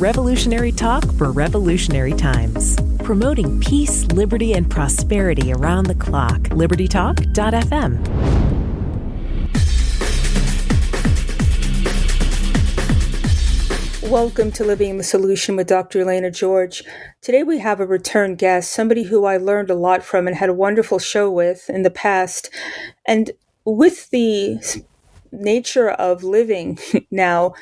Revolutionary talk for revolutionary times. Promoting peace, liberty, and prosperity around the clock. LibertyTalk.fm. Welcome to Living the Solution with Dr. Elena George. Today we have a return guest, somebody who I learned a lot from and had a wonderful show with in the past. And with the nature of living now,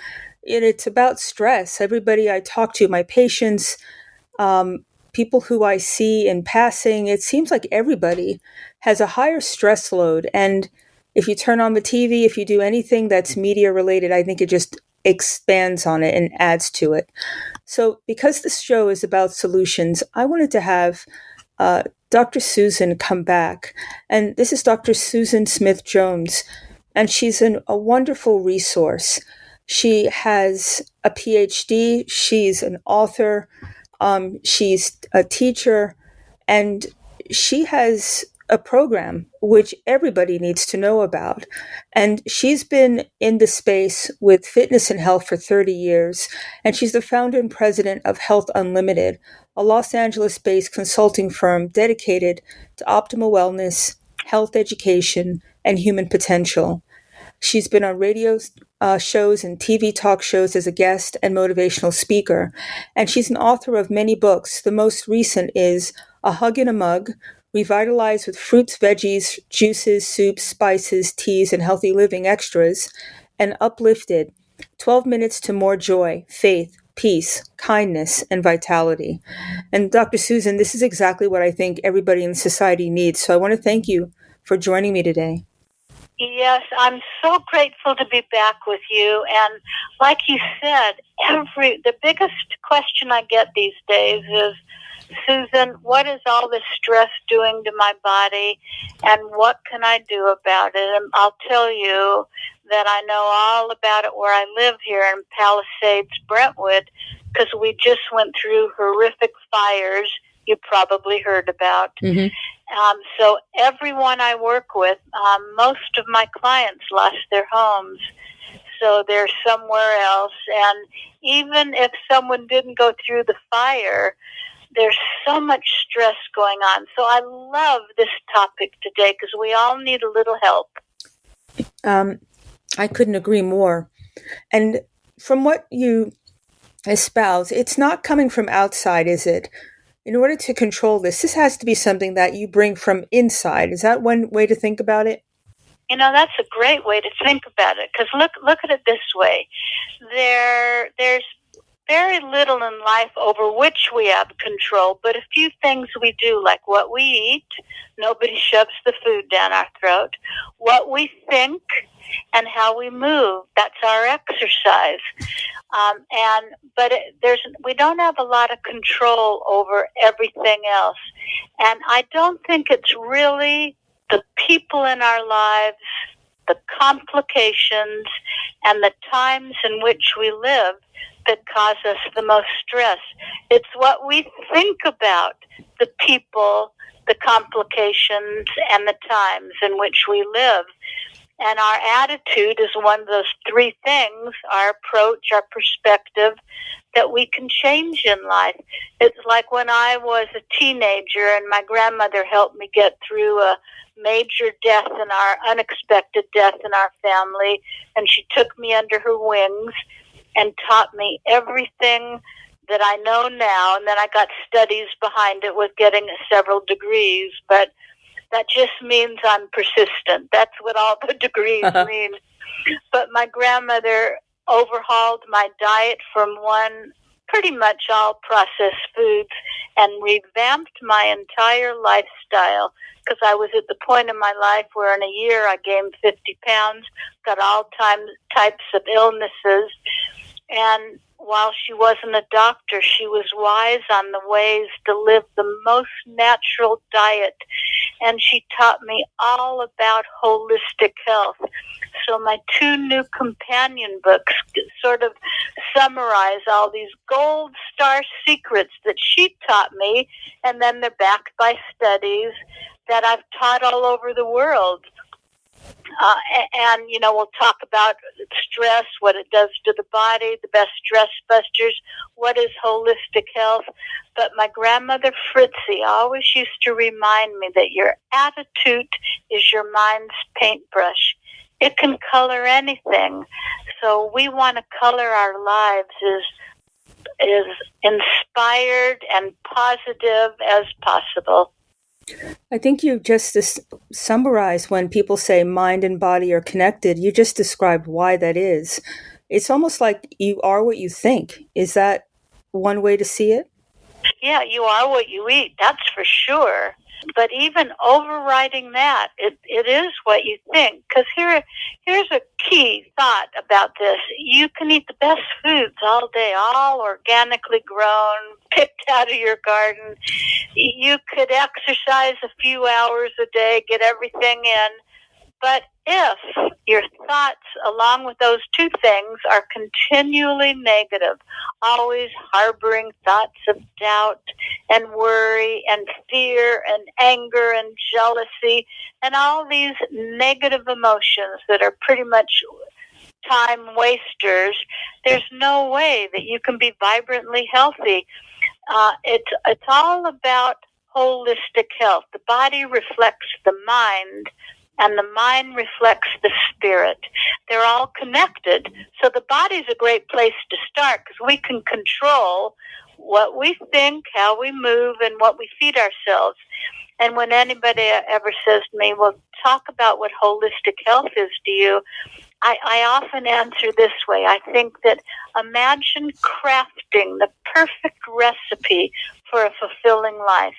it's about stress. Everybody I talk to, my patients, people who I see in passing, it seems like everybody has a higher stress load. And if you turn on the TV, if you do anything that's media related, I think it just expands on it and adds to it. So because this show is about solutions, I wanted to have Dr. Susan come back. And this is Dr. Susan Smith-Jones, and she's a wonderful resource. She has a PhD, she's an author, she's a teacher, and she has a program which everybody needs to know about. And she's been in the space with fitness and health for 30 years, and she's the founder and president of Health Unlimited, a Los Angeles-based consulting firm dedicated to optimal wellness, health education, and human potential. She's been on radio shows and TV talk shows as a guest and motivational speaker, and she's an author of many books. The most recent is A Hug in a Mug, Revitalize with Fruits, Veggies, Juices, Soups, Spices, Teas, and Healthy Living Extras, and UPLIFTED, 12 Minutes to More Joy, Faith, Peace, Kindness, and Vitality. And Dr. Susan, this is exactly what I think everybody in society needs. So I want to thank you for joining me today. Yes, I'm so grateful to be back with you. And like you said, the biggest question I get these days is, Susan, what is all this stress doing to my body, and what can I do about it? And I'll tell you that I know all about it where I live here in Palisades, Brentwood, because we just went through horrific fires you probably heard about. Mm-hmm. So everyone I work with, most of my clients lost their homes, so they're somewhere else. And even if someone didn't go through the fire, there's so much stress going on. So I love this topic today because we all need a little help. I couldn't agree more. And from what you espouse, it's not coming from outside, is it? In order to control this has to be something that you bring from inside. Is that one way to think about it? You know, that's a great way to think about it, because look at it this way. There's very little in life over which we have control, but a few things we do, like what we eat. Nobody shoves the food down our throat. What we think and how we move, that's our exercise. We don't have a lot of control over everything else. And I don't think it's really the people in our lives, the complications, and the times in which we live that cause us the most stress. It's what we think about the people, the complications, and the times in which we live. And our attitude is one of those three things, our approach, our perspective, that we can change in life. It's like when I was a teenager and my grandmother helped me get through a major unexpected death in our family, and she took me under her wings and taught me everything that I know now. And then I got studies behind it with getting several degrees, but that just means I'm persistent. That's what all the degrees mean. But my grandmother overhauled my diet from pretty much all processed foods, and revamped my entire lifestyle, because I was at the point in my life where in a year I gained 50 pounds, got all types of illnesses. And while she wasn't a doctor, she was wise on the ways to live the most natural diet. And she taught me all about holistic health. So my 2 new companion books sort of summarize all these gold star secrets that she taught me, and then they're backed by studies that I've taught all over the world. And, we'll talk about stress, what it does to the body, the best stress busters, what is holistic health. But my grandmother Fritzie always used to remind me that your attitude is your mind's paintbrush. It can color anything. So we want to color our lives as inspired and positive as possible. I think you just summarized when people say mind and body are connected. You just described why that is. It's almost like you are what you think. Is that one way to see it? Yeah, you are what you eat, that's for sure. But even overriding that, it is what you think. Because here's a key thought about this. You can eat the best foods all day, all organically grown, picked out of your garden. You could exercise a few hours a day, get everything in. But if your thoughts, along with those two things, are continually negative, always harboring thoughts of doubt and worry and fear and anger and jealousy and all these negative emotions that are pretty much time wasters, there's no way that you can be vibrantly healthy. It's all about holistic health. The body reflects the mind, and the mind reflects the spirit. They're all connected. So the body's a great place to start because we can control what we think, how we move, and what we feed ourselves. And when anybody ever says to me, well, talk about what holistic health is to you, I often answer this way. I think that imagine crafting the perfect recipe for a fulfilling life.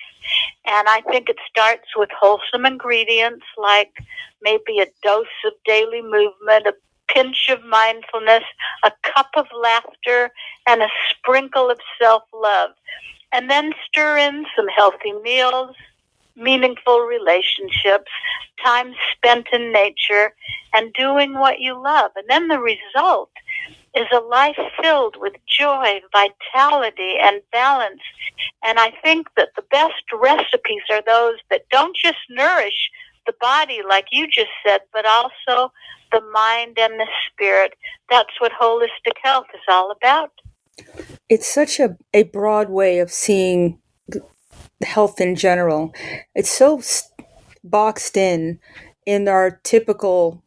And I think it starts with wholesome ingredients like maybe a dose of daily movement, a pinch of mindfulness, a cup of laughter, and a sprinkle of self-love. And then stir in some healthy meals, meaningful relationships, time spent in nature, and doing what you love. And then the result is a life filled with joy, vitality, and balance. And I think that the best recipes are those that don't just nourish the body, like you just said, but also the mind and the spirit. That's what holistic health is all about. It's such a broad way of seeing health in general. It's so boxed in our typical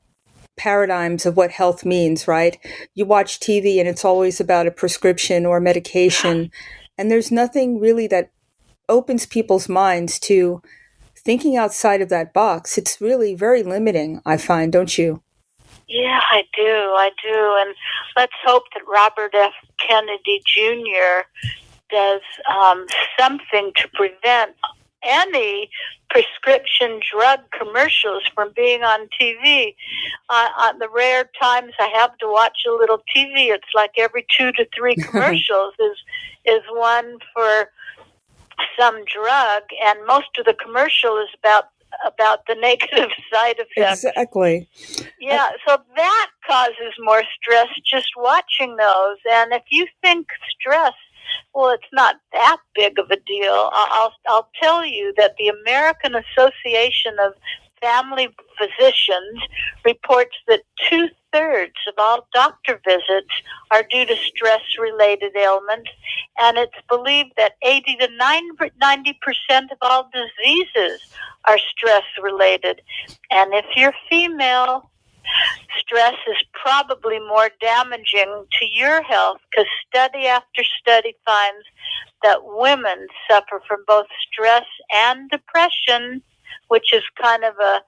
paradigms of what health means, right? You watch TV and it's always about a prescription or medication, and there's nothing really that opens people's minds to thinking outside of that box. It's really very limiting, I find, don't you? Yeah, I do. And let's hope that Robert F. Kennedy Jr. does something to prevent any prescription drug commercials from being on TV. On the rare times I have to watch a little TV, it's like every 2 to 3 commercials is one for some drug, and most of the commercial is about the negative side effects. Exactly. Yeah, so that causes more stress just watching those. And if you think stress, well, it's not that big of a deal. I'll tell you that the American Association of Family Physicians reports that 2/3 of all doctor visits are due to stress-related ailments, and it's believed that 80 to 90% of all diseases are stress-related. And if you're female, stress is probably more damaging to your health because study after study finds that women suffer from both stress and depression, which is kind of a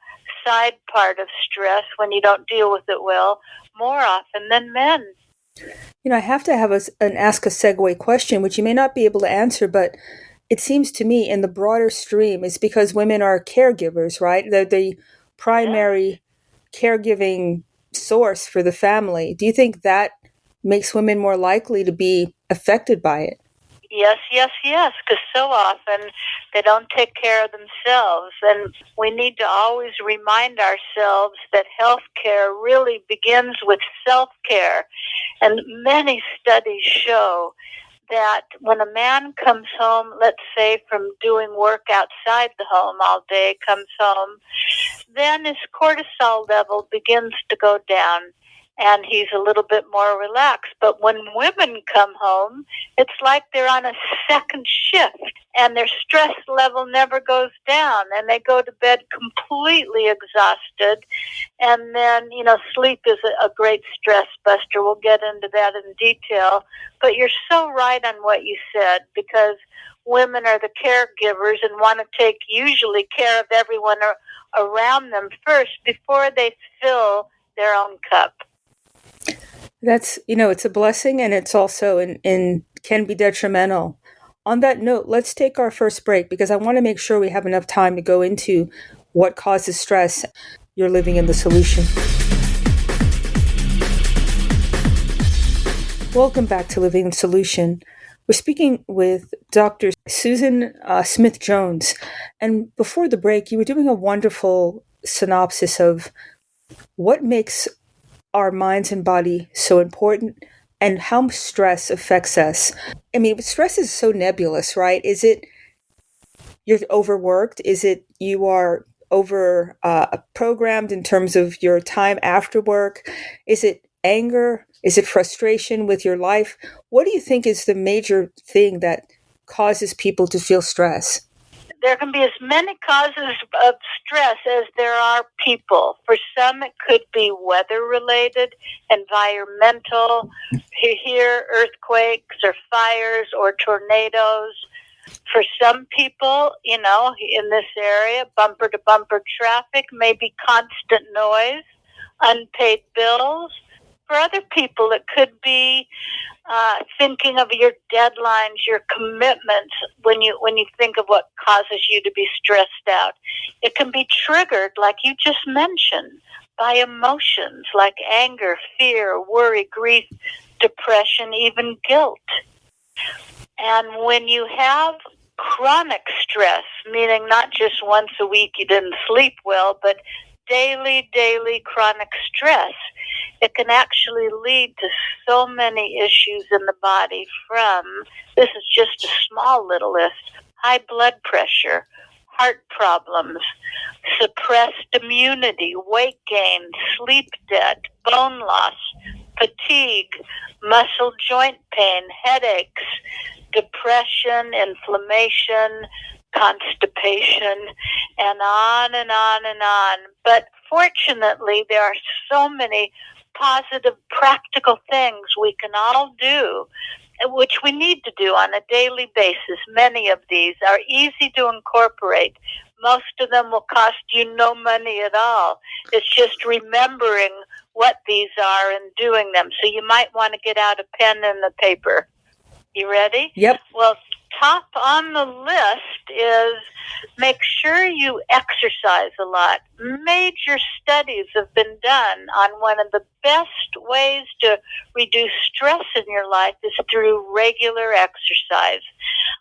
side part of stress when you don't deal with it well, more often than men. You know, I have to have ask a segue question, which you may not be able to answer, but it seems to me in the broader stream is because women are caregivers, right? They're the primary caregiving source for the family. Do you think that makes women more likely to be affected by it? Yes, because so often they don't take care of themselves. And we need to always remind ourselves that health care really begins with self-care. And many studies show that when a man comes home, let's say from doing work outside the home all day, comes home, then his cortisol level begins to go down and he's a little bit more relaxed. But when women come home, it's like they're on a second shift and their stress level never goes down and they go to bed completely exhausted. And then, sleep is a great stress buster. We'll get into that in detail. But you're so right on what you said, because women are the caregivers and want to take usually care of everyone around them first before they fill their own cup. That's, it's a blessing, and it's also in can be detrimental. On that note, let's take our first break, because I want to make sure we have enough time to go into what causes stress. You're living in the solution. Welcome back to Living in the Solution. We're speaking with Dr. Susan Smith-Jones. And before the break, you were doing a wonderful synopsis of what makes our minds and body so important and how stress affects us. I mean, stress is so nebulous, right? Is it you're overworked? Is it you are over programmed in terms of your time after work? Is it anger? Is it frustration with your life? What do you think is the major thing that causes people to feel stress? There can be as many causes of stress as there are people. For some, it could be weather-related, environmental, here earthquakes or fires or tornadoes. For some people, in this area, bumper-to-bumper traffic, maybe constant noise, unpaid bills. For other people, it could be thinking of your deadlines, your commitments, when you think of what causes you to be stressed out. It can be triggered, like you just mentioned, by emotions like anger, fear, worry, grief, depression, even guilt. And when you have chronic stress, meaning not just once a week you didn't sleep well, but daily chronic stress, it can actually lead to so many issues in the body, from, this is just a small little list, high blood pressure, heart problems, suppressed immunity, weight gain, sleep debt, bone loss, fatigue, muscle joint pain, headaches, depression, inflammation, constipation, and on and on and on. But fortunately, there are so many positive, practical things we can all do, which we need to do on a daily basis. Many of these are easy to incorporate. Most of them will cost you no money at all. It's just remembering what these are and doing them. So you might want to get out a pen and a paper. You ready? Yep. Well, top on the list is make sure you exercise a lot. Major studies have been done on one of the best ways to reduce stress in your life is through regular exercise.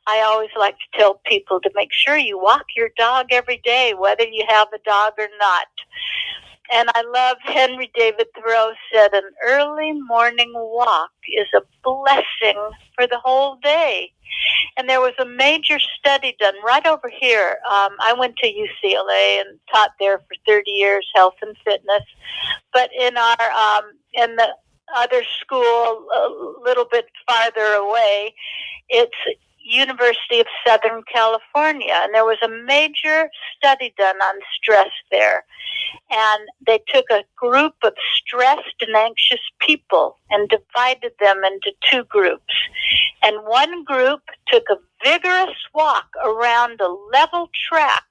I always like to tell people to make sure you walk your dog every day, whether you have a dog or not. And I love Henry David Thoreau said, an early morning walk is a blessing for the whole day. And there was a major study done right over here. I went to UCLA and taught there for 30 years, health and fitness. But in the other school, a little bit farther away, it's University of Southern California, and there was a major study done on stress there. And they took a group of stressed and anxious people and divided them into two groups. And one group took a vigorous walk around a level track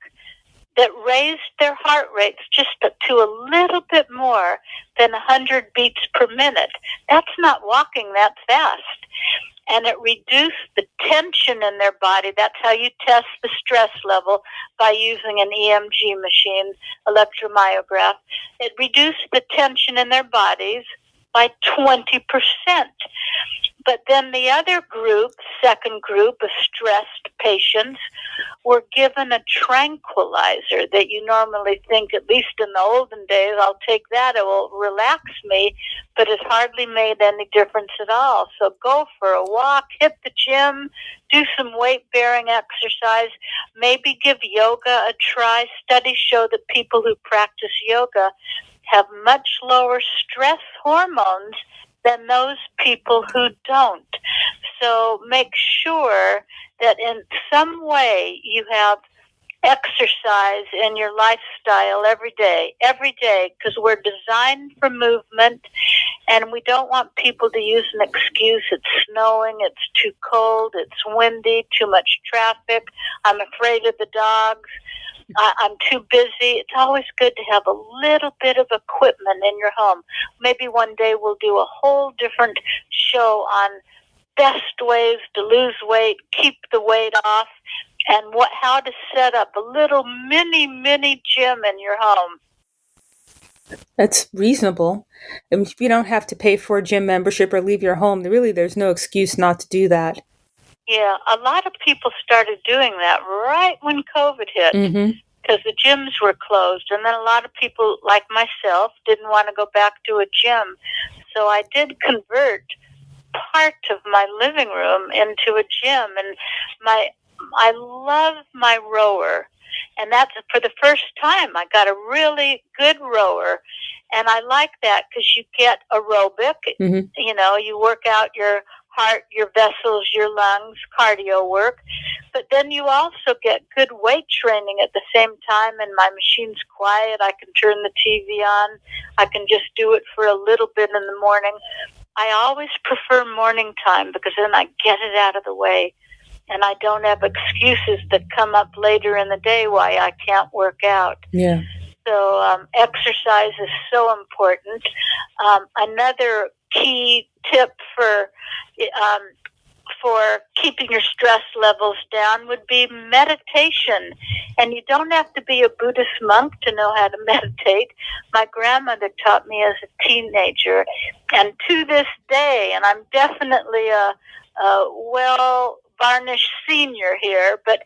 that raised their heart rates just to a little bit more than 100 beats per minute. That's not walking that fast. And it reduced the tension in their body. That's how you test the stress level, by using an EMG machine, electromyograph. It reduced the tension in their bodies by 20%. But then the other group second group of stressed patients were given a tranquilizer that you normally think, at least in the olden days, I'll take that, it will relax me, but it hardly made any difference at all. So go for a walk, hit the gym, do some weight-bearing exercise, maybe give yoga a try. Studies show that people who practice yoga have much lower stress hormones than those people who don't. So make sure that in some way you have exercise in your lifestyle every day, because we're designed for movement, and we don't want people to use an excuse. It's snowing, it's too cold, it's windy, too much traffic, I'm afraid of the dogs, I'm too busy. It's always good to have a little bit of equipment in your home. Maybe one day we'll do a whole different show on best ways to lose weight, keep the weight off, and how to set up a little mini gym in your home. That's reasonable. And if you don't have to pay for a gym membership or leave your home, there's no excuse not to do that. Yeah, a lot of people started doing that right when COVID hit, because the gyms were closed. And then a lot of people, like myself, didn't want to go back to a gym. So I did convert part of my living room into a gym. And I love my rower. And that's for the first time. I got a really good rower. And I like that because you get aerobic. You know, you work out your heart, your vessels, your lungs, cardio work. But then you also get good weight training at the same time. And my machine's quiet. I can turn the TV on. I can just do it for a little bit in the morning. I always prefer morning time because then I get it out of the way. And I don't have excuses that come up later in the day why I can't work out. Yeah. So exercise is so important. Another key tip for keeping your stress levels down would be meditation. And you don't have to be a Buddhist monk to know how to meditate. My grandmother taught me as a teenager. And to this day, and I'm definitely a well-varnished senior here, but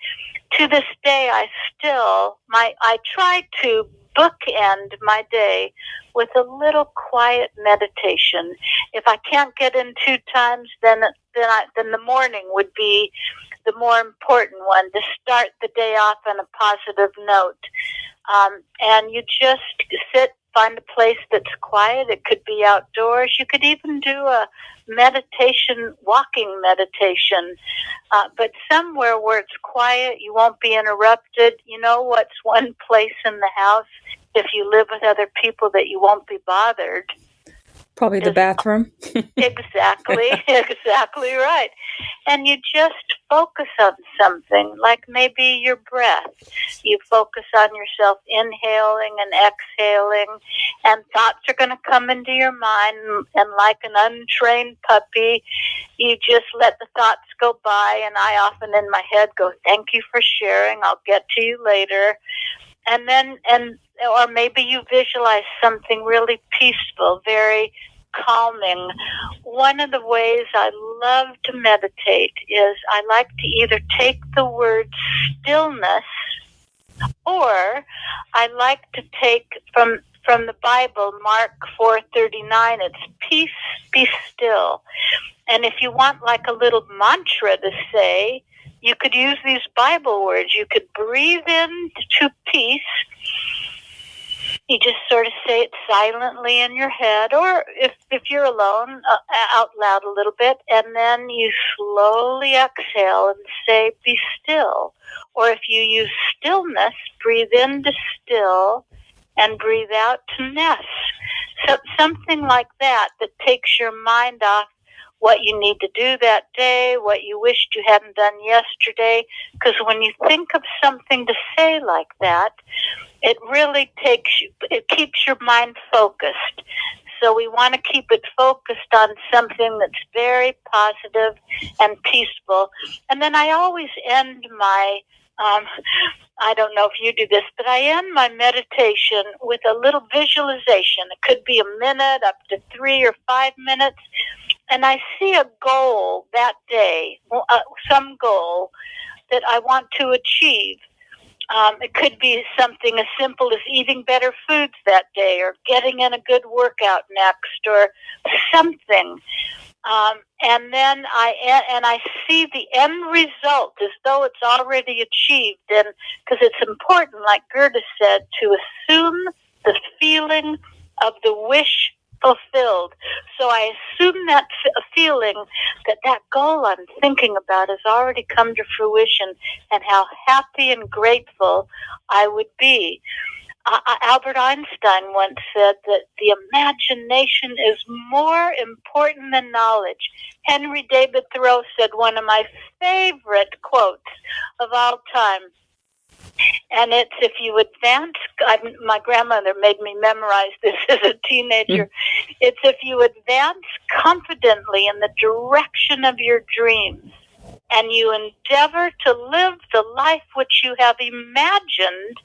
to this day, I try to bookend my day with a little quiet meditation. If I can't get in 2 times, then the morning would be the more important one, to start the day off on a positive note. And you just sit, find a place that's quiet. It could be outdoors. You could even do a walking meditation, but somewhere where it's quiet, you won't be interrupted. You know what's one place in the house, if you live with other people, that you won't be bothered? Probably the bathroom. Exactly right. And you just focus on something, like maybe your breath. You focus on yourself inhaling and exhaling, and thoughts are going to come into your mind, and like an untrained puppy, you just let the thoughts go by, and I often in my head go, thank you for sharing, I'll get to you later. Or maybe you visualize something really peaceful, very calming. One of the ways I love to meditate is I like to either take the word stillness, or I like to take from the Bible, Mark 4:39, it's peace, be still. And if you want like a little mantra to say, you could use these Bible words. You could breathe into peace. You just sort of say it silently in your head, or if you're alone, out loud a little bit, and then you slowly exhale and say, be still. Or if you use stillness, breathe into still and breathe out to ness. So something like that takes your mind off what you need to do that day, what you wished you hadn't done yesterday. Because when you think of something to say like that, it really keeps your mind focused. So we want to keep it focused on something that's very positive and peaceful. And then I always end my, I don't know if you do this, but I end my meditation with a little visualization. It could be a minute, up to 3 or 5 minutes. and I see a goal that day, some goal that I want to achieve. It could be something as simple as eating better foods that day, or getting in a good workout next, or something. And then I see the end result as though it's already achieved. And because it's important, like Gerda said, to assume the feeling of the wish fulfilled. So I assume that feeling that goal I'm thinking about has already come to fruition, and how happy and grateful I would be. Albert Einstein once said that the imagination is more important than knowledge. Henry David Thoreau said one of my favorite quotes of all time. And it's, if you advance, my grandmother made me memorize this as a teenager. It's, if you advance confidently in the direction of your dreams, and you endeavor to live the life which you have imagined,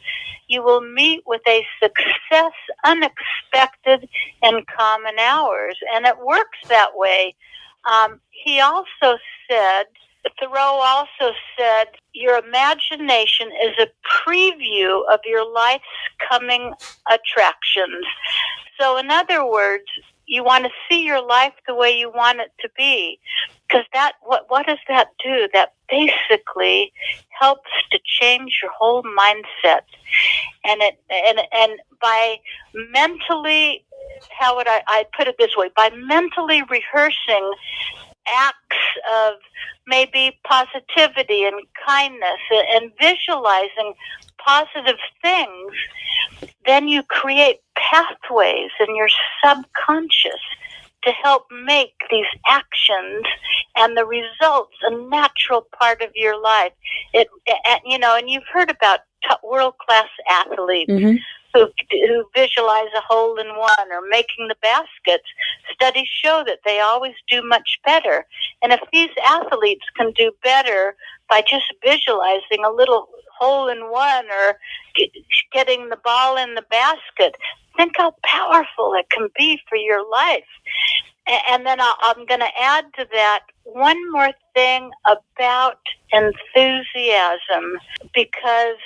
you will meet with a success unexpected in common hours. And it works that way. He also said, Thoreau also said, your imagination is a preview of your life's coming attractions. So in other words, you want to see your life the way you want it to be. Because what does that do? That basically helps to change your whole mindset. And by mentally, how would I put it this way? By mentally rehearsing acts of maybe positivity and kindness, and visualizing positive things, then you create pathways in your subconscious to help make these actions and the results a natural part of your life. And you've heard about world-class athletes. Mm-hmm. Who visualize a hole in one or making the baskets. Studies show that they always do much better. And if these athletes can do better by just visualizing a little hole in one, or getting the ball in the basket, think how powerful it can be for your life. And then I'm going to add to that one more thing about enthusiasm, because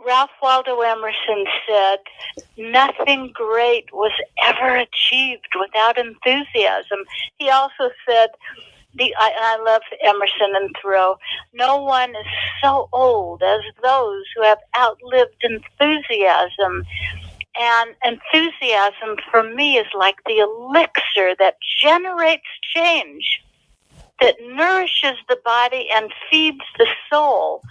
Ralph Waldo Emerson said, nothing great was ever achieved without enthusiasm. He also said, I love Emerson and Thoreau, no one is so old as those who have outlived enthusiasm. And enthusiasm for me is like the elixir that generates change, that nourishes the body and feeds the soul.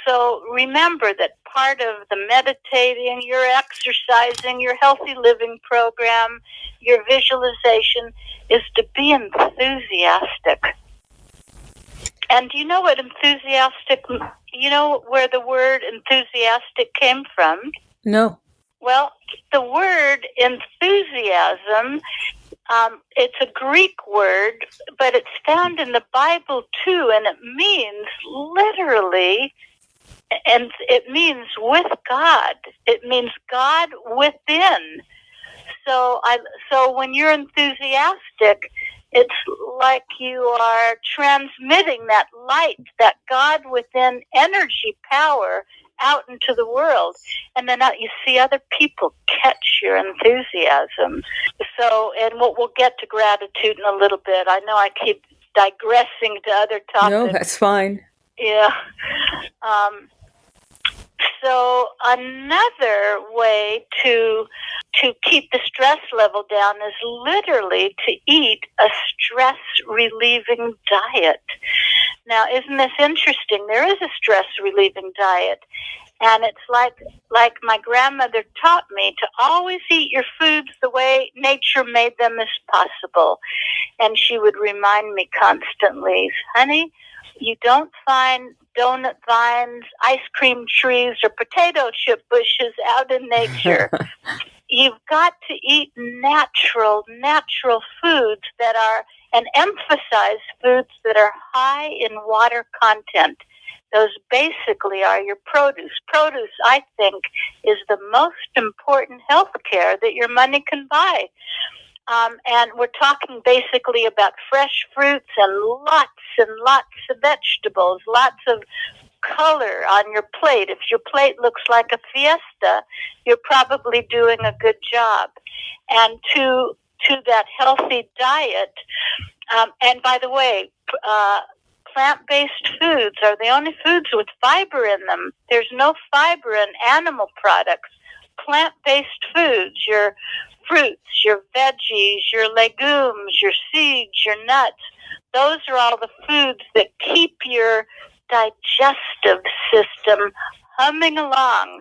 So remember that part of the meditating, your exercising, your healthy living program, your visualization is to be enthusiastic. And do you know what enthusiastic, where the word enthusiastic came from? No. Well, the word enthusiasm, it's a Greek word, but it's found in the Bible too, and it means literally, and it means with God. It means God within. So when you're enthusiastic, it's like you are transmitting that light, that God within energy power out into the world, and then you see other people catch your enthusiasm. So, and we'll get to gratitude in a little bit. I know I keep digressing to other topics. No, that's fine. Yeah. So another way to keep the stress level down is literally to eat a stress-relieving diet. Now, isn't this interesting? There is a stress-relieving diet, and it's like my grandmother taught me, to always eat your foods the way nature made them as possible. And she would remind me constantly, honey, you don't find donut vines, ice cream trees, or potato chip bushes out in nature. You've got to eat natural foods that are, and emphasize foods that are high in water content. Those basically are your produce. Produce, I think, is the most important health care that your money can buy. And we're talking basically about fresh fruits and lots of vegetables, lots of color on your plate. If your plate looks like a fiesta, you're probably doing a good job. And to that healthy diet, and by the way, plant-based foods are the only foods with fiber in them. There's no fiber in animal products. Plant-based foods, your fruits, your veggies, your legumes, your seeds, your nuts, those are all the foods that keep your digestive system humming along.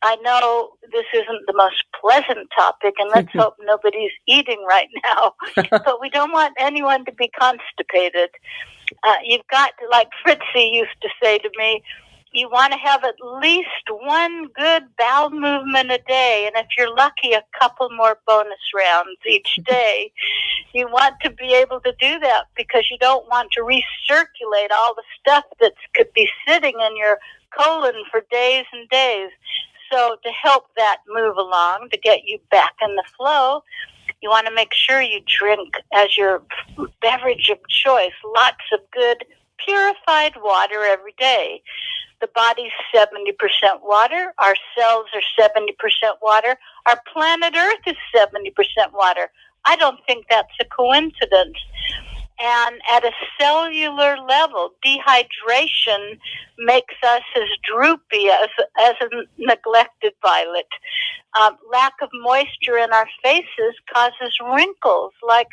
I know this isn't the most pleasant topic, and let's hope nobody's eating right now, but we don't want anyone to be constipated. You've got to, like Fritzy used to say to me, you want to have at least one good bowel movement a day, and if you're lucky, a couple more bonus rounds each day. You want to be able to do that because you don't want to recirculate all the stuff that could be sitting in your colon for days and days. So to help that move along, to get you back in the flow, you want to make sure you drink as your beverage of choice lots of good purified water every day. The body's 70% water. Our cells are 70% water. Our planet Earth is 70% water. I don't think that's a coincidence. And at a cellular level, dehydration makes us as droopy as a neglected violet. Lack of moisture in our faces causes wrinkles, like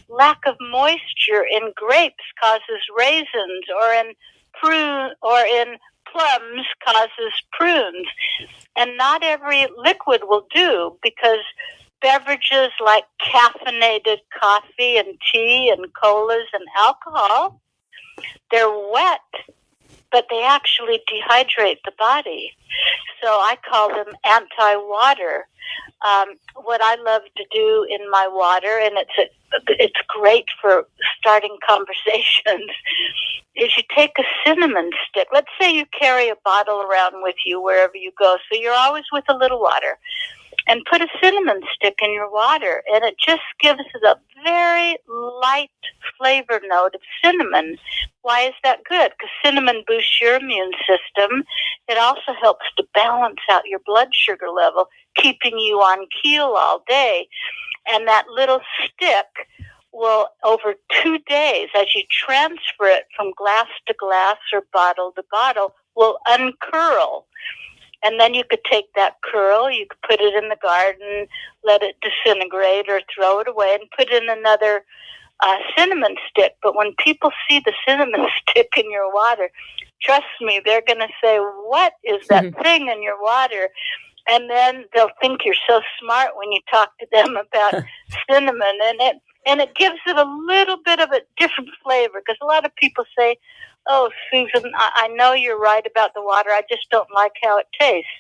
lack of moisture in grapes causes raisins, or in plums causes prunes. And not every liquid will do, because beverages like caffeinated coffee and tea and colas and alcohol, they're wet, but they actually dehydrate the body. So I call them anti-water. What I love to do in my water, and it's great for starting conversations, is you take a cinnamon stick. Let's say you carry a bottle around with you wherever you go, so you're always with a little water. And put a cinnamon stick in your water, and it just gives it a very light flavor note of cinnamon. Why is that good? Because cinnamon boosts your immune system. It also helps to balance out your blood sugar level, keeping you on keel all day. And that little stick will, over 2 days, as you transfer it from glass to glass or bottle to bottle, will uncurl. And then you could take that curl, you could put it in the garden, let it disintegrate, or throw it away and put in another cinnamon stick. But when people see the cinnamon stick in your water, trust me, they're going to say, what is that thing in your water? And then they'll think you're so smart when you talk to them about cinnamon. And it gives it a little bit of a different flavor, because a lot of people say, oh, Susan, I know you're right about the water. I just don't like how it tastes.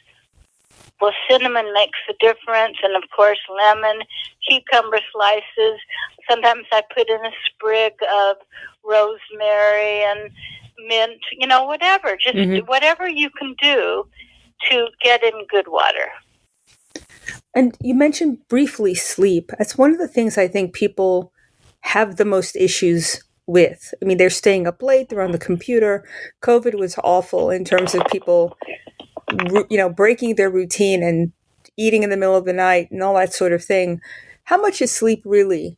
Well, cinnamon makes a difference, and, of course, lemon, cucumber slices. Sometimes I put in a sprig of rosemary and mint, whatever. Just whatever you can do to get in good water. And you mentioned briefly sleep. That's one of the things I think people have the most issues with. I mean, they're staying up late, they're on the computer. COVID was awful in terms of people, breaking their routine and eating in the middle of the night and all that sort of thing. How much is sleep really?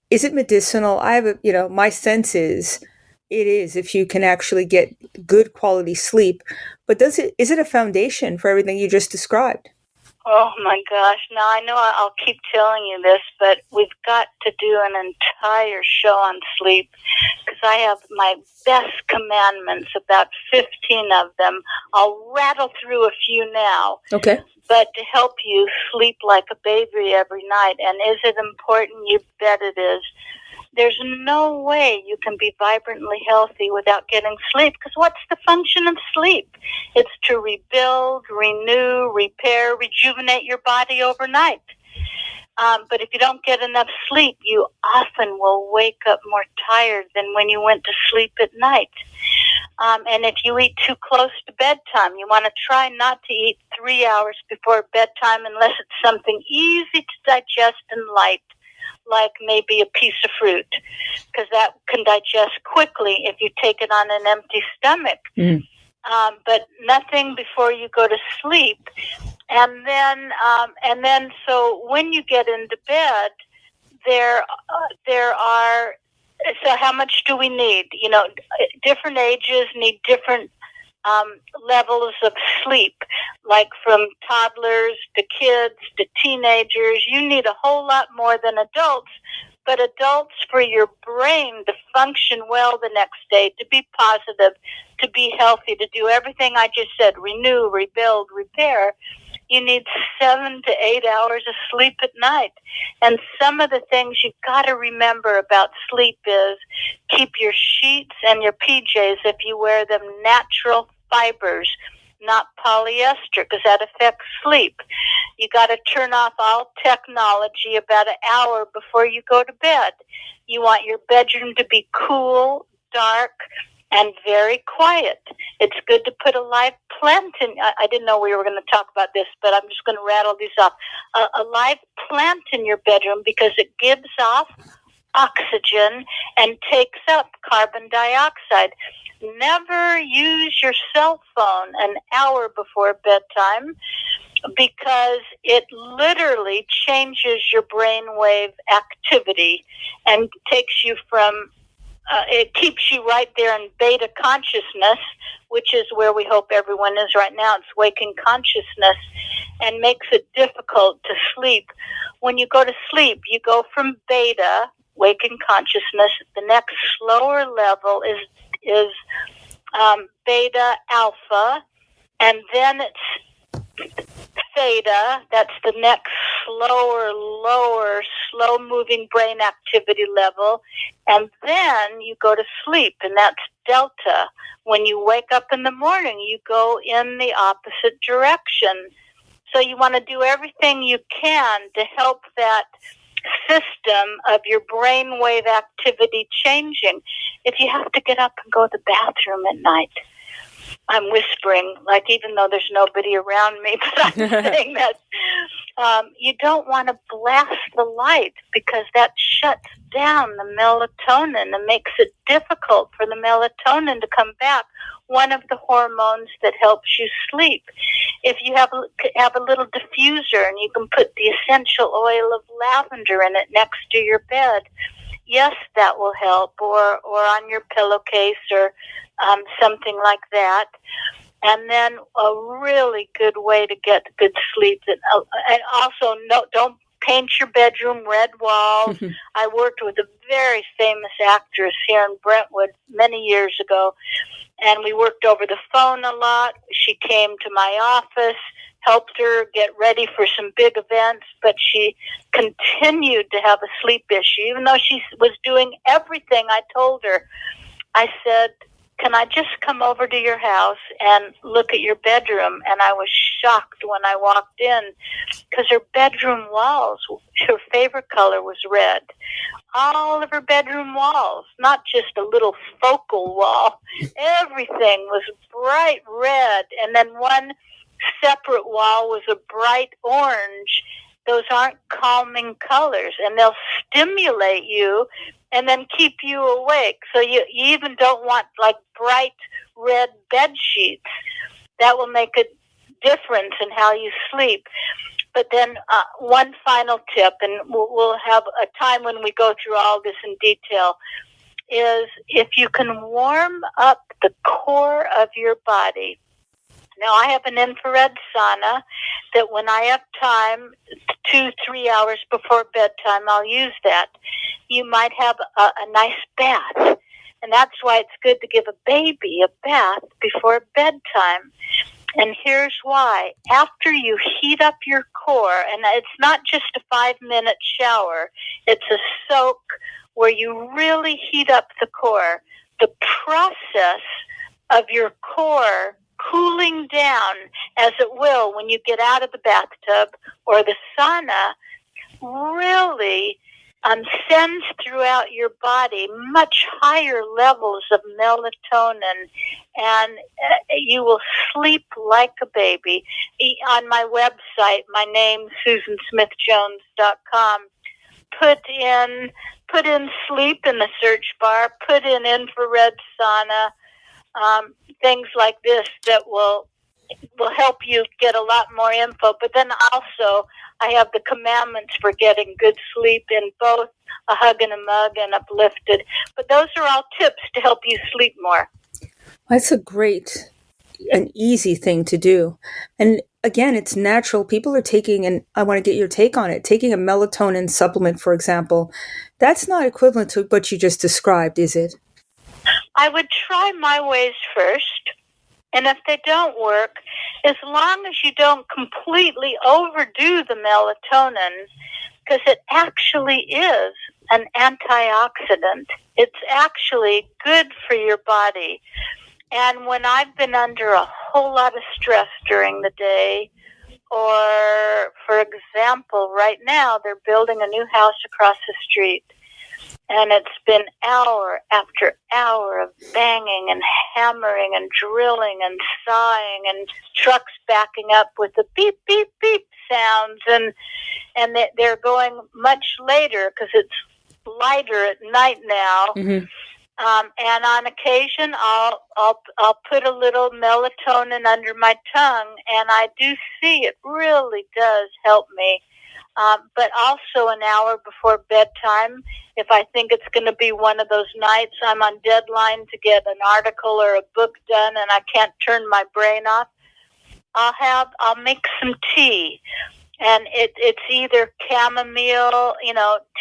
Is it medicinal? I have my sense is it is, if you can actually get good quality sleep. But is it a foundation for everything you just described? Oh, my gosh. Now, I know I'll keep telling you this, but we've got to do an entire show on sleep, because I have my best commandments, about 15 of them. I'll rattle through a few now. Okay. But to help you sleep like a baby every night. And is it important? You bet it is. There's no way you can be vibrantly healthy without getting sleep, because what's the function of sleep? It's to rebuild, renew, repair, rejuvenate your body overnight. But if you don't get enough sleep, you often will wake up more tired than when you went to sleep at night. And if you eat too close to bedtime, you want to try not to eat 3 hours before bedtime unless it's something easy to digest and light, like maybe a piece of fruit, because that can digest quickly if you take it on an empty stomach. But nothing before you go to sleep. And then, so when you get into bed, there are. So how much do we need? Different ages need different levels of sleep, like from toddlers to kids to teenagers. You need a whole lot more than adults, but adults, for your brain to function well the next day, to be positive, to be healthy, to do everything I just said, renew, rebuild, repair, you need 7 to 8 hours of sleep at night. And some of the things you've got to remember about sleep is keep your sheets and your PJs, if you wear them, natural fibers, not polyester, because that affects sleep. You got to turn off all technology about an hour before you go to bed. You want your bedroom to be cool, dark, and very quiet. It's good to put a live plant in. I didn't know we were going to talk about this, but I'm just going to rattle these off. A live plant in your bedroom, because it gives off oxygen and takes up carbon dioxide. Never use your cell phone an hour before bedtime, because it literally changes your brainwave activity and takes you from it keeps you right there in beta consciousness, which is where we hope everyone is right now. It's waking consciousness, and makes it difficult to sleep. When you go to sleep, you go from beta, waking consciousness. The next slower level is beta alpha, and then it's theta. That's the next lower, slow-moving brain activity level. And then you go to sleep, and that's delta. When you wake up in the morning, you go in the opposite direction. So you want to do everything you can to help that system of your brainwave activity changing. If you have to get up and go to the bathroom at night, I'm whispering, like, even though there's nobody around me, but I'm saying that you don't want to blast the light, because that shuts down the melatonin and makes it difficult for the melatonin to come back, one of the hormones that helps you sleep. If you have a little diffuser and you can put the essential oil of lavender in it next to your bed, yes, that will help, or on your pillowcase, or something like that. And then a really good way to get good sleep, and also don't paint your bedroom red walls. I worked with a very famous actress here in Brentwood many years ago, and we worked over the phone a lot. She came to my office, helped her get ready for some big events, but she continued to have a sleep issue. Even though she was doing everything I told her, I said, can I just come over to your house and look at your bedroom? And I was shocked when I walked in, because her bedroom walls, her favorite color was red. All of her bedroom walls, not just a little focal wall, everything was bright red. And then one separate wall was a bright orange. Those aren't calming colors, and they'll stimulate you and then keep you awake. So you even don't want like bright red bed sheets. That will make a difference in how you sleep. But then one final tip, and we'll have a time when we go through all this in detail, is if you can warm up the core of your body. Now, I have an infrared sauna that when I have time, 2-3 hours before bedtime, I'll use that. You might have a nice bath, and that's why it's good to give a baby a bath before bedtime. And here's why. After you heat up your core, and it's not just a 5-minute shower, it's a soak where you really heat up the core. The process of your core cooling down, as it will when you get out of the bathtub or the sauna, really sends throughout your body much higher levels of melatonin, and you will sleep like a baby. On my website, my name, SusanSmithJones.com, put in sleep in the search bar, put in infrared sauna, things like this that will help you get a lot more info. But then also, I have the commandments for getting good sleep in both A Hug and a Mug and Uplifted. But those are all tips to help you sleep more. That's a great and easy thing to do. And again, it's natural. People are taking, and I want to get your take on it, taking a melatonin supplement, for example. That's not equivalent to what you just described, is it? I would try my ways first. And if they don't work, as long as you don't completely overdo the melatonin, because it actually is an antioxidant. It's actually good for your body. And when I've been under a whole lot of stress during the day, or, for example, right now they're building a new house across the street, and it's been hour after hour of banging and hammering and drilling and sawing and trucks backing up with the beep, beep, beep sounds. And they're going much later because it's lighter at night now. Mm-hmm. And on occasion, I'll put a little melatonin under my tongue, and I do see it really does help me. But also an hour before bedtime, if I think it's going to be one of those nights I'm on deadline to get an article or a book done and I can't turn my brain off, I'll make some tea. And it's either chamomile,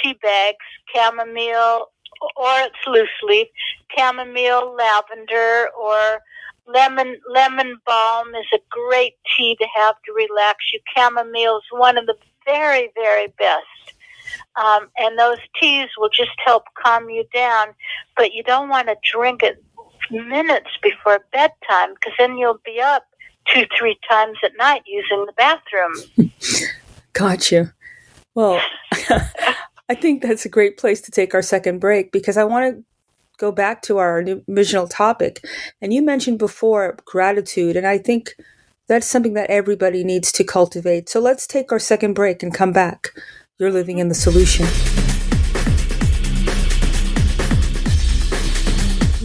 tea bags, chamomile, or it's loose leaf, chamomile, lavender, or lemon balm is a great tea to have to relax you. Chamomile is one of the very, very best. And those teas will just help calm you down, but you don't want to drink it minutes before bedtime because then you'll be up 2-3 times at night using the bathroom. Gotcha. Well, I think that's a great place to take our second break because I want to go back to our original topic. And you mentioned before gratitude, and I think that's something that everybody needs to cultivate. So let's take our second break and come back. You're living in the solution.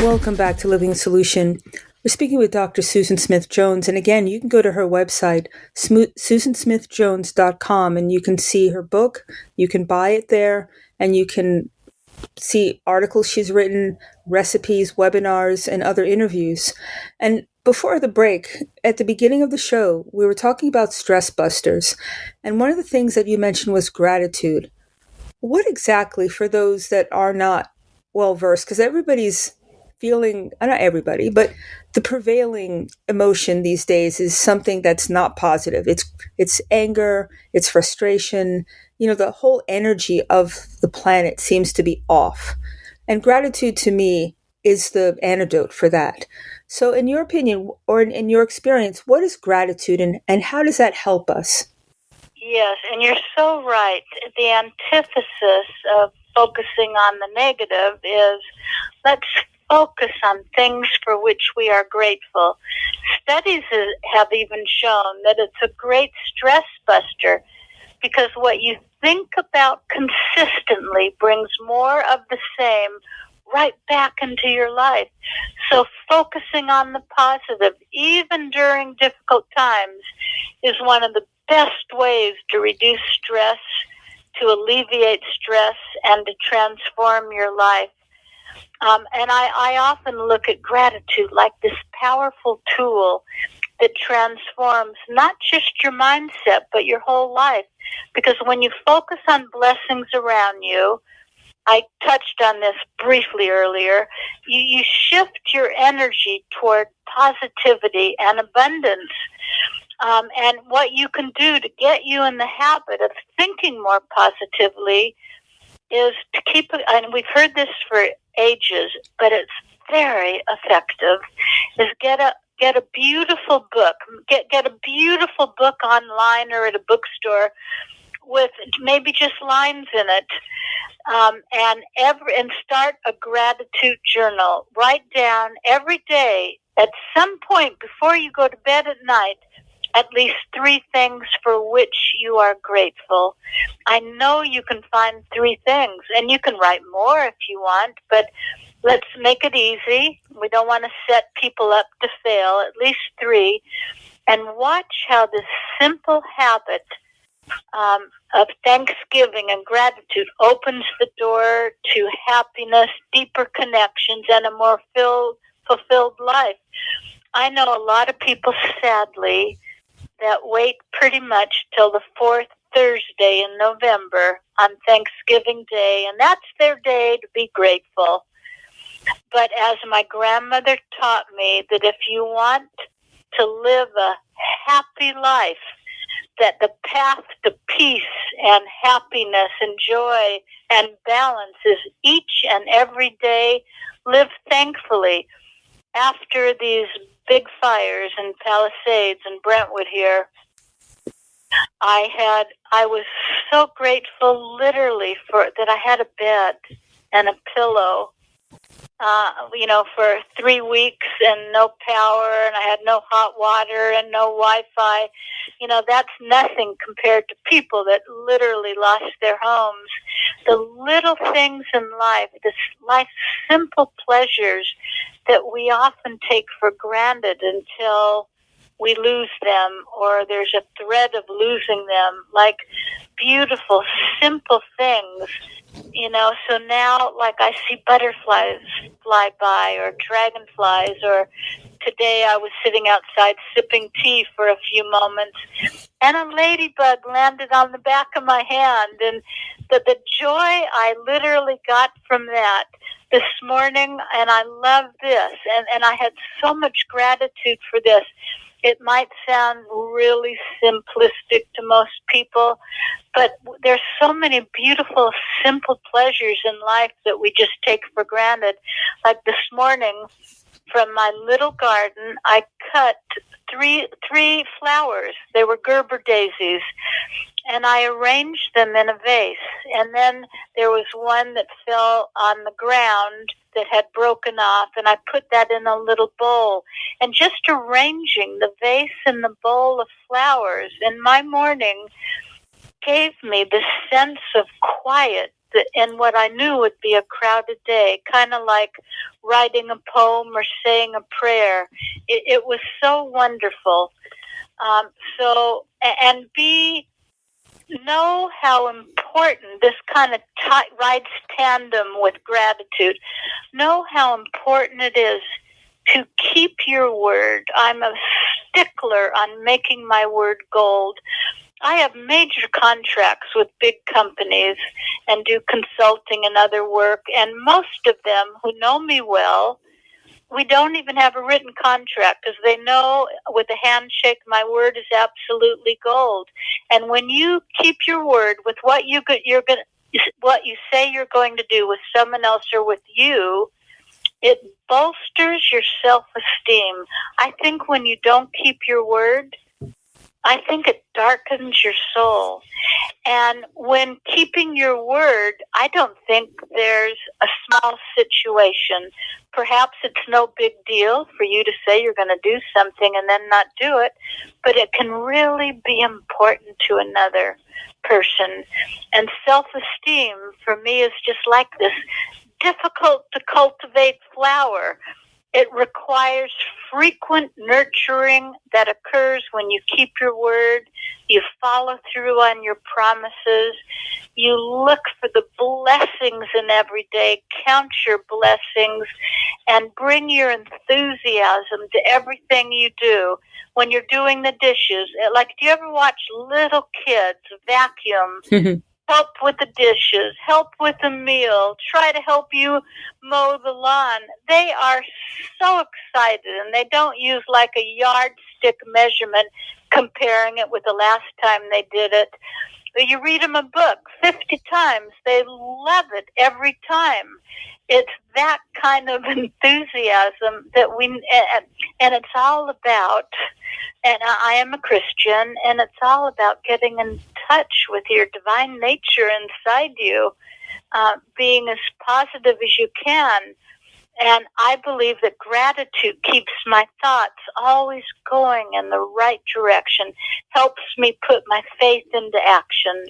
Welcome back to Living the Solution. We're speaking with Dr. Susan Smith-Jones. And again, you can go to her website, susansmithjones.com, and you can see her book. You can buy it there, and you can see articles she's written, recipes, webinars, and other interviews. And before the break, at the beginning of the show, we were talking about stress busters. And one of the things that you mentioned was gratitude. What exactly, for those that are not well-versed, because everybody's feeling, not everybody, but the prevailing emotion these days is something that's not positive. It's anger, it's frustration. The whole energy of the planet seems to be off. And gratitude to me is the antidote for that. So in your opinion, or in your experience, what is gratitude and how does that help us? Yes, and you're so right. The antithesis of focusing on the negative is let's focus on things for which we are grateful. Studies have even shown that it's a great stress buster because what you think about consistently brings more of the same right back into your life. So focusing on the positive, even during difficult times, is one of the best ways to reduce stress, to alleviate stress, and to transform your life. And I often look at gratitude like this powerful tool that transforms not just your mindset, but your whole life. Because when you focus on blessings around you, I touched on this briefly earlier, you shift your energy toward positivity and abundance. And what you can do to get you in the habit of thinking more positively is to keep it, and we've heard this for ages, but it's very effective, is get a beautiful book. Get a beautiful book online or at a bookstore with maybe just lines in it. And start a gratitude journal. Write down every day at some point before you go to bed at night at least 3 things for which you are grateful. I know you can find 3 things, and you can write more if you want, but let's make it easy. We don't want to set people up to fail, at least 3, and watch how this simple habit of thanksgiving and gratitude opens the door to happiness, deeper connections, and a more fulfilled life. I know a lot of people, sadly, that wait pretty much till the 4th Thursday in November on Thanksgiving Day, and that's their day to be grateful. But as my grandmother taught me, that if you want to live a happy life, that the path to peace and happiness and joy and balance is each and every day live thankfully. After these big fires in Palisades and Brentwood here, I was so grateful literally for that I had a bed and a pillow, for 3 weeks and no power, and I had no hot water and no Wi-Fi. That's nothing compared to people that literally lost their homes. The little things in life, life's simple pleasures that we often take for granted until we lose them, or there's a threat of losing them, like beautiful, simple things. So now, like, I see butterflies fly by, or dragonflies, or today I was sitting outside sipping tea for a few moments, and a ladybug landed on the back of my hand, and the joy I literally got from that this morning, and I love this, and I had so much gratitude for this. It might sound really simplistic to most people, but there's so many beautiful, simple pleasures in life that we just take for granted. Like this morning, from my little garden, I cut three flowers. They were Gerber daisies, and I arranged them in a vase. And then there was one that fell on the ground that had broken off, and I put that in a little bowl. And just arranging the vase and the bowl of flowers in my morning gave me this sense of quiet in what I knew would be a crowded day, kind of like writing a poem or saying a prayer. It was so wonderful. Know how important this kind of rides tandem with gratitude. Know how important it is to keep your word. I'm a stickler on making my word gold. I have major contracts with big companies and do consulting and other work, and most of them who know me well, we don't even have a written contract because they know with a handshake my word is absolutely gold. And when you keep your word with what what you say you're going to do with someone else or with you, it bolsters your self-esteem. I think when you don't keep your word, I think it darkens your soul. And when keeping your word, I don't think there's a small situation. Perhaps it's no big deal for you to say you're going to do something and then not do it, but it can really be important to another person. And self-esteem for me is just like this difficult to cultivate flower. It requires frequent nurturing that occurs when you keep your word, you follow through on your promises, you look for the blessings in every day, count your blessings, and bring your enthusiasm to everything you do. When you're doing the dishes, like, do you ever watch little kids vacuum? Help with the dishes, help with the meal, try to help you mow the lawn. They are so excited, and they don't use like a yardstick measurement comparing it with the last time they did it. You read them a book 50 times, they love it every time. It's that kind of enthusiasm that and it's all about, and I am a Christian, and it's all about getting in touch with your divine nature inside you, being as positive as you can. And I believe that gratitude keeps my thoughts always going in the right direction, helps me put my faith into actions.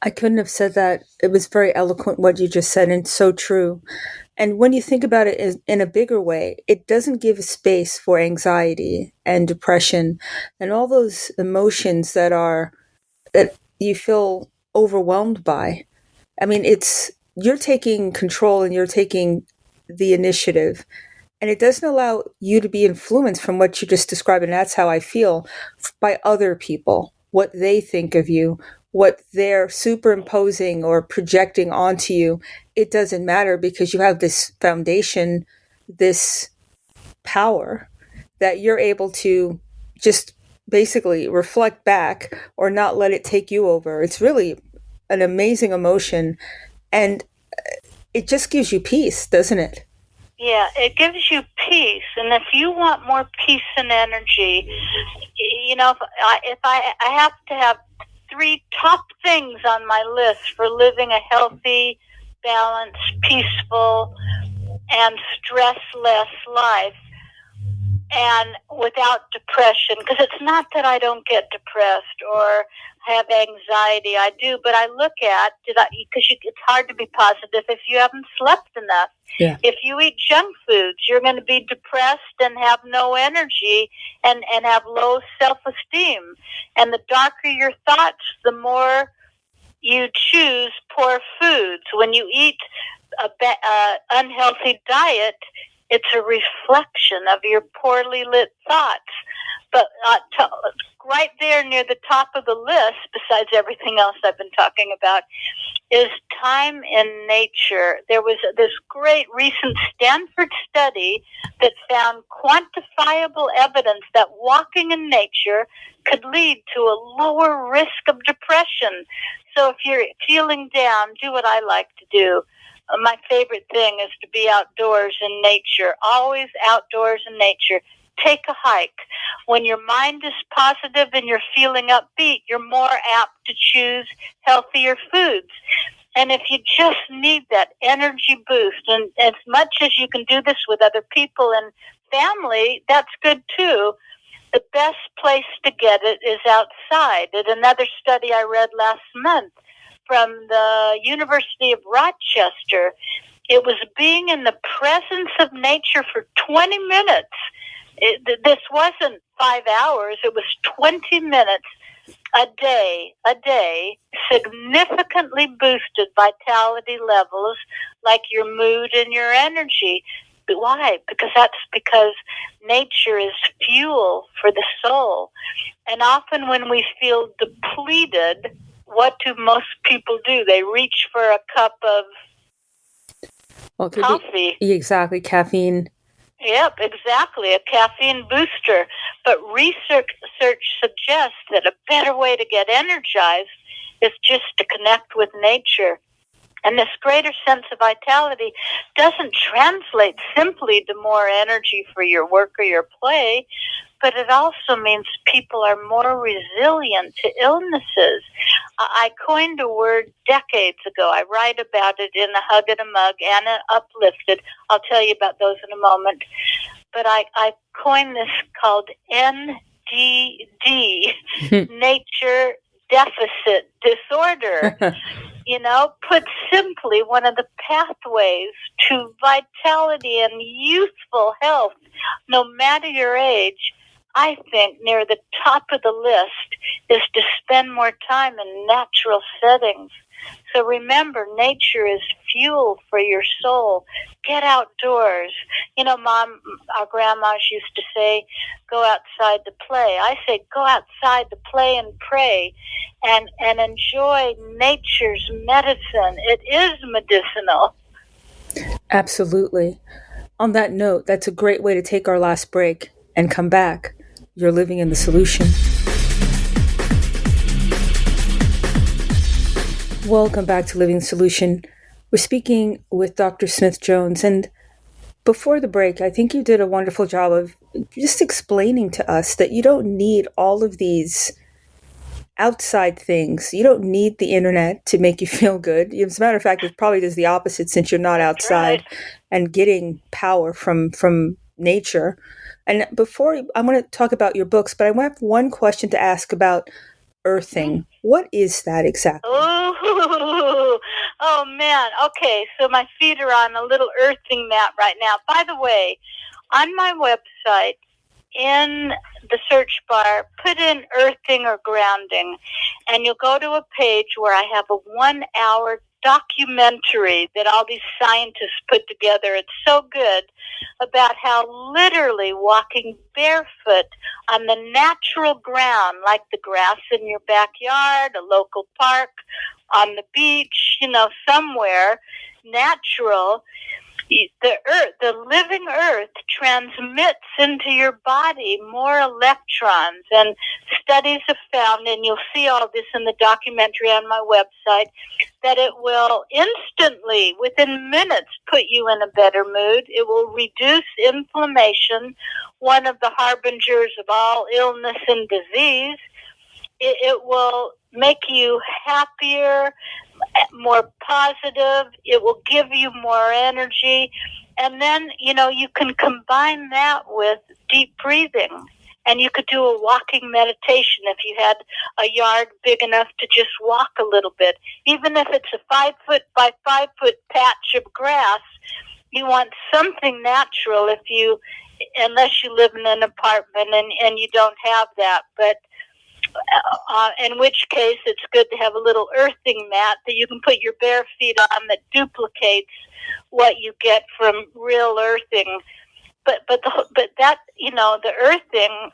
I couldn't have said that. It was very eloquent what you just said, and so true. And when you think about it in a bigger way, it doesn't give space for anxiety and depression and all those emotions that you feel overwhelmed by. I mean, you're taking control and you're taking the initiative. And it doesn't allow you to be influenced from what you just described, and that's how I feel, by other people, what they think of you, what they're superimposing or projecting onto you. It doesn't matter because you have this foundation, this power that you're able to just basically reflect back or not let it take you over. It's really an amazing emotion, and it just gives you peace, doesn't it? Yeah, it gives you peace. And if you want more peace and energy, if I have to have 3 top things on my list for living a healthy, balanced, peaceful, and stress-less life, and without depression, because it's not that I don't get depressed or have anxiety. I do, but I look at, because it's hard to be positive if you haven't slept enough. Yeah. If you eat junk foods, you're going to be depressed and have no energy and have low self-esteem. And the darker your thoughts, the more you choose poor foods. When you eat a unhealthy diet, it's a reflection of your poorly lit thoughts. But right there near the top of the list, besides everything else I've been talking about, is time in nature. There was this great recent Stanford study that found quantifiable evidence that walking in nature could lead to a lower risk of depression. So if you're feeling down, do what I like to do. My favorite thing is to be outdoors in nature, always outdoors in nature. Take a hike. When your mind is positive and you're feeling upbeat, you're more apt to choose healthier foods. And if you just need that energy boost, and as much as you can do this with other people and family, that's good too. The best place to get it is outside. At another study I read last month from the University of Rochester, it was being in the presence of nature for 20 minutes. This wasn't 5 hours, it was 20 minutes a day, significantly boosted vitality levels like your mood and your energy. But why? Because nature is fuel for the soul. And often when we feel depleted, what do most people do? They reach for a cup of coffee. Exactly, caffeine. Yep, exactly, a caffeine booster. But research suggests that a better way to get energized is just to connect with nature. And this greater sense of vitality doesn't translate simply to more energy for your work or your play, but it also means people are more resilient to illnesses. I coined a word decades ago. I write about it in A Hug and a Mug and Uplifted. I'll tell you about those in a moment. But I coined this called NDD, Nature Deficit Disorder. Put simply, one of the pathways to vitality and youthful health, no matter your age, I think near the top of the list is to spend more time in natural settings. So remember, nature is fuel for your soul. Get outdoors. Mom, our grandmas used to say, go outside to play. I say, go outside to play and pray and enjoy nature's medicine. It is medicinal. Absolutely. On that note, that's a great way to take our last break and come back. You're living in the solution. Welcome back to Living Solution. We're speaking with Dr. Smith-Jones, and before the break, I think you did a wonderful job of just explaining to us that you don't need all of these outside things. You don't need the internet to make you feel good. As a matter of fact, it probably does the opposite since you're not outside and getting power from nature. And before I'm going to talk about your books, but I have one question to ask about earthing. What is that exactly? Oh man. Okay, so my feet are on a little earthing mat right now. By the way, on my website, in the search bar, put in earthing or grounding, and you'll go to a page where I have a 1-hour documentary that all these scientists put together. It's so good, about how literally walking barefoot on the natural ground, like the grass in your backyard, a local park, on the beach, somewhere natural, the living earth transmits into your body more electrons. And studies have found, and you'll see all this in the documentary on my website, that it will instantly, within minutes, put you in a better mood. It will reduce inflammation, one of the harbingers of all illness and disease. It will make you happier, more positive. It will give you more energy. And then, you can combine that with deep breathing. And you could do a walking meditation if you had a yard big enough to just walk a little bit. Even if it's a 5 foot by 5 foot patch of grass, you want something natural unless you live in an apartment and you don't have that. But in which case it's good to have a little earthing mat that you can put your bare feet on that duplicates what you get from real earthing. But that, the earthing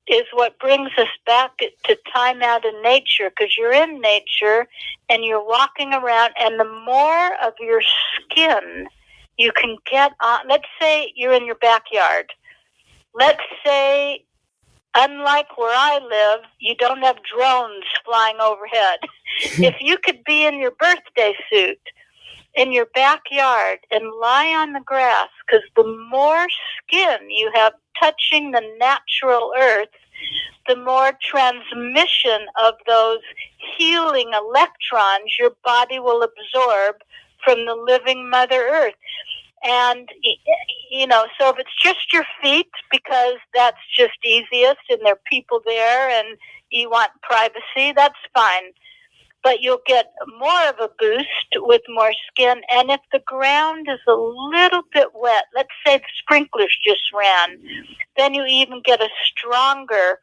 is what brings us back to time out in nature, because you're in nature and you're walking around, and the more of your skin you can get on. Let's say you're in your backyard. Let's say, unlike where I live, you don't have drones flying overhead. If you could be in your birthday suit in your backyard and lie on the grass, because the more skin you have touching the natural earth, the more transmission of those healing electrons your body will absorb from the living Mother Earth. And, so if it's just your feet, because that's just easiest and there are people there and you want privacy, that's fine. But you'll get more of a boost with more skin. And if the ground is a little bit wet, let's say the sprinklers just ran, then you even get a stronger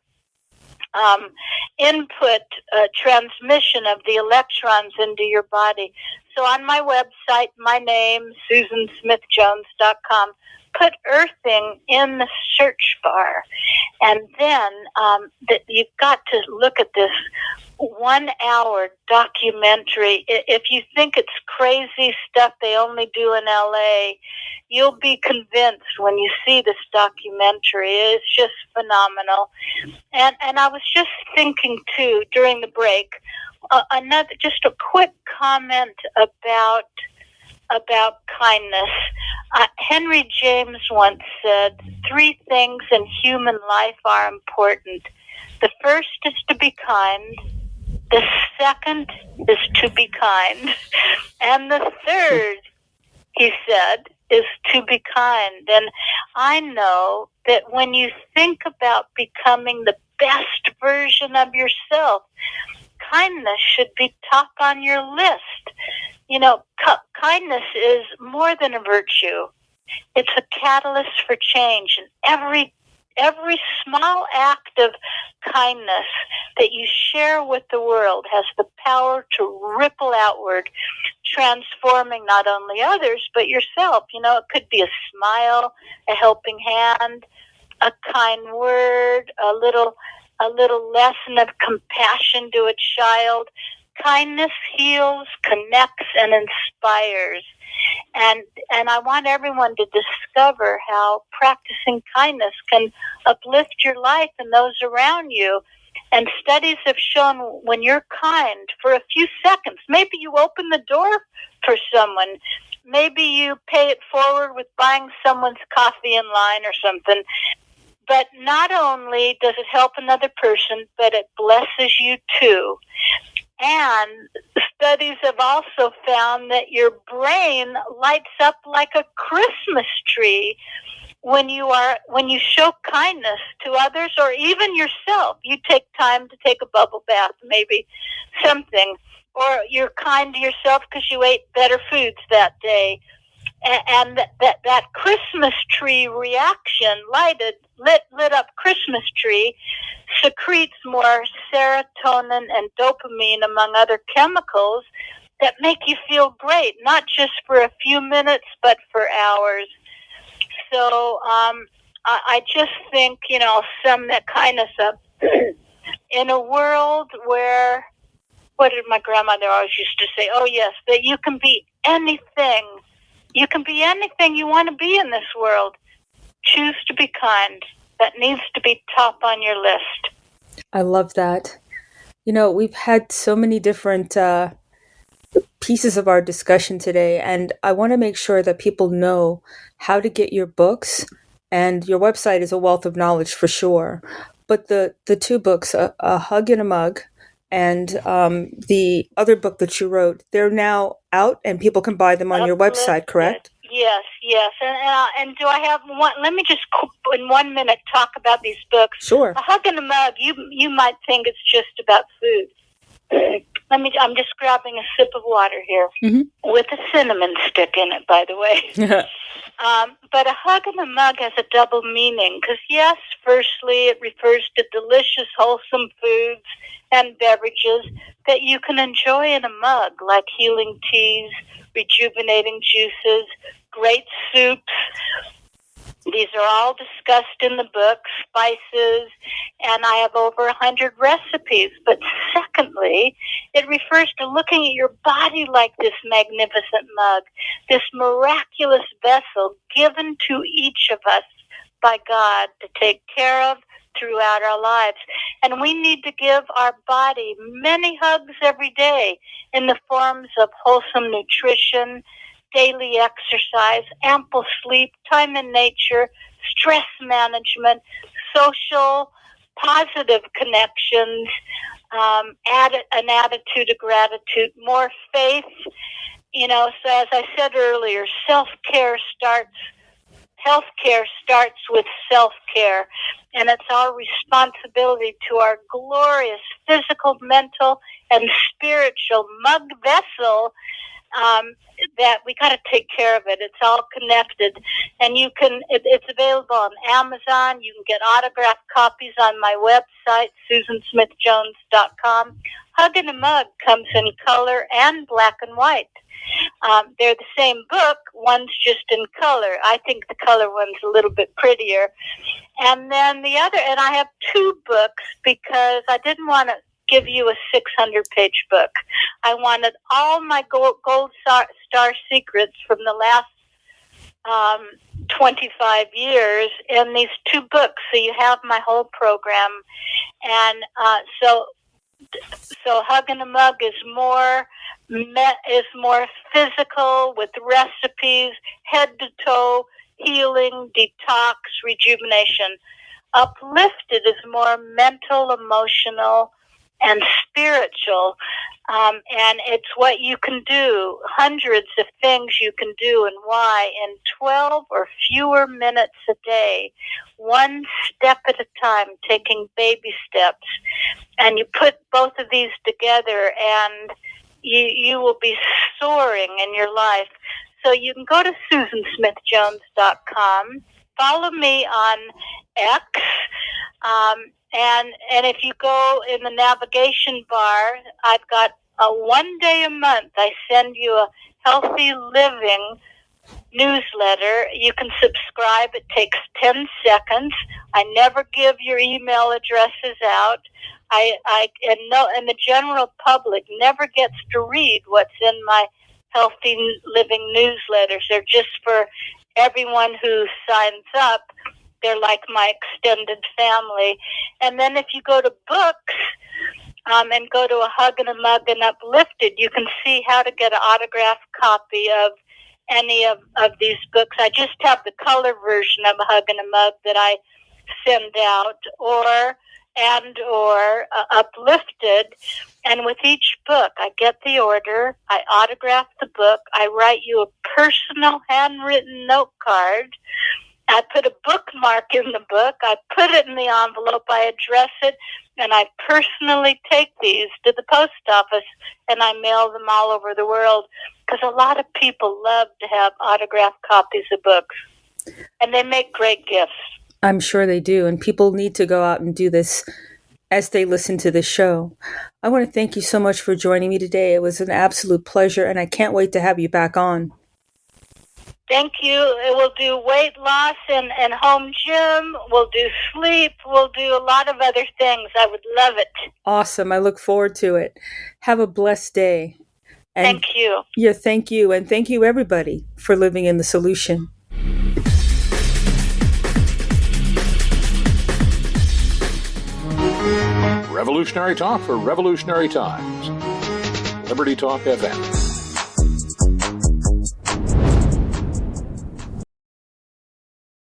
input transmission of the electrons into your body. So on my website, my name, SusanSmithJones.com, put earthing in the search bar. And then you've got to look at this 1-hour documentary. If you think it's crazy stuff they only do in LA, you'll be convinced when you see this documentary. It's just phenomenal. And I was just thinking too during the break, just a quick comment about kindness. Henry James once said, 3 things in human life are important. The first is to be kind. The second is to be kind. And the third, he said, is to be kind. And I know that when you think about becoming the best version of yourself, kindness should be top on your list. Kindness is more than a virtue. It's a catalyst for change. And every small act of kindness that you share with the world has the power to ripple outward, transforming not only others, but yourself. It could be a smile, a helping hand, a kind word, a little lesson of compassion to a child. Kindness heals, connects, and inspires. And I want everyone to discover how practicing kindness can uplift your life and those around you. And studies have shown when you're kind for a few seconds, maybe you open the door for someone, maybe you pay it forward with buying someone's coffee in line or something, But not only does it help another person, but it blesses you too. And studies have also found that your brain lights up like a Christmas tree when you show kindness to others or even yourself. You take time to take a bubble bath, maybe something, or you're kind to yourself because you ate better foods that day. And that Christmas tree reaction, lit up Christmas tree, secretes more serotonin and dopamine, among other chemicals, that make you feel great, not just for a few minutes, but for hours. So I just think, I'll sum that kindness up. In a world where, what did my grandmother always used to say? Oh, yes, that you can be anything. You can be anything you want to be in this world. Choose to be kind. That needs to be top on your list. I love that. We've had so many different pieces of our discussion today, and I want to make sure that people know how to get your books, and your website is a wealth of knowledge for sure. But the two books, a Hug in a Mug, and the other book that you wrote, they're now out and people can buy them on your website, correct? Yes. And do I have one? Let me just, in 1 minute, talk about these books. Sure. A Hug in a Mug, you might think it's just about food. I'm just grabbing a sip of water here, with a cinnamon stick in it, by the way. But a hug in a mug has a double meaning, because yes, firstly, it refers to delicious, wholesome foods and beverages that you can enjoy in a mug, like healing teas, rejuvenating juices, great soups. These are all discussed in the book, spices, and I have over 100 recipes. But secondly, it refers to looking at your body like this magnificent mug, this miraculous vessel given to each of us by God to take care of throughout our lives. And we need to give our body many hugs every day in the forms of wholesome nutrition, daily exercise, ample sleep, time in nature, stress management, social, positive connections, an attitude of gratitude, more faith. So as I said earlier, healthcare starts with self-care, and it's our responsibility to our glorious physical, mental, and spiritual mug vessel, that we got to take care of it. It's all connected, and it's available on Amazon. You can get autographed copies on my website, SusanSmithJones.com. Hug in a Mug comes in color and black and white. They're the same book. One's just in color. I think the color one's a little bit prettier. And then the other, and I have two books because I didn't want to give you a 600-page book. I wanted all my gold star secrets from the last 25 years in these two books, so you have my whole program. And so Hug in a Mug is more physical, with recipes, head to toe, healing, detox, rejuvenation. Uplifted is more mental, emotional, and spiritual, and it's what you can do, hundreds of things you can do, and why, in 12 or fewer minutes a day, one step at a time, taking baby steps. And you put both of these together, and you will be soaring in your life. So you can go to SusanSmithJones.com, follow me on X, and if you go in the navigation bar, I've got a 1 day a month. I send you a healthy living newsletter. You can subscribe. It takes 10 seconds. I never give your email addresses out. And the general public never gets to read what's in my healthy living newsletters. They're just for everyone who signs up. They're like my extended family. And then if you go to books, and go to A Hug in a Mug and Uplifted, you can see how to get an autographed copy of any of these books. I just have the color version of A Hug in a Mug that I send out or Uplifted. And with each book, I get the order, I autograph the book, I write you a personal handwritten note card, I put a bookmark in the book, I put it in the envelope, I address it, and I personally take these to the post office and I mail them all over the world because a lot of people love to have autographed copies of books. And they make great gifts. I'm sure they do. And people need to go out and do this as they listen to the show. I want to thank you so much for joining me today. It was an absolute pleasure, and I can't wait to have you back on. Thank you. We'll do weight loss and home gym. We'll do sleep. We'll do a lot of other things. I would love it. Awesome. I look forward to it. Have a blessed day. And thank you. Yeah, thank you. And thank you, everybody, for living in the solution. Revolutionary talk for revolutionary times. Liberty Talk FM.